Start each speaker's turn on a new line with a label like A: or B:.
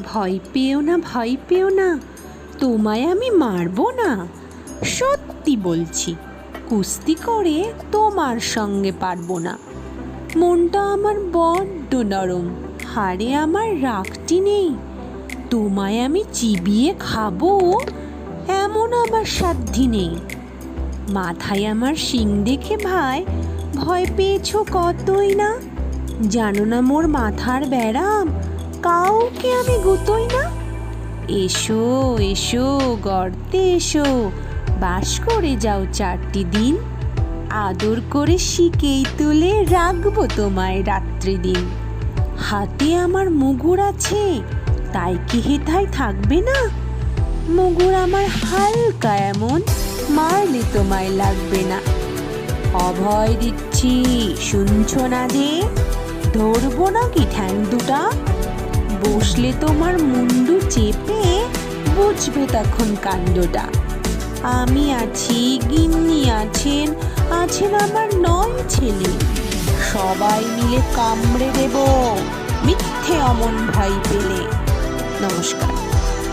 A: ভয় পেও না, ভয় পেও না, তোমায় আমি মারবো না। সত্যি বলছি, কুস্তি করে তোমার সঙ্গে পারবো না। মনটা আমার বড্ড নরম, হাড়ে আমার রাগটি নেই। তোমায় আমি চিবিয়ে খাবো এমন আমার সাধ্যি নেই। মাথায় আমার শিং দেখে ভাই ভয় পেয়েছো কতই না। জানো না মোর মাথার ব্যারাম, কাউকে আমি গুতোই না। এসো এসো গর্তে এসো, বাস করে যাও 4টি দিন। আদর করে শিকেই তুলে রাখবো তোমায় রাত্রি দিন। হাতে আমার মুগুর আছে, তাই কি হেথায় থাকবে না? মুগুর আমার হালকা এমন, মারলে তোমায় লাগবে না। অভয় দিচ্ছি, শুনছো না যে? ধরবো নাকি ঠ্যাং দুটা? বসলে তোমার মুন্ডু চেপে বুঝবে তখন কাণ্ডটা। আমি আছি, গিন্নি আছেন, আছেন আমার 9 ছেলে। সবাই মিলে কামড়ে দেব মিথ্যে অমন ভয় পেলে। নমস্কার।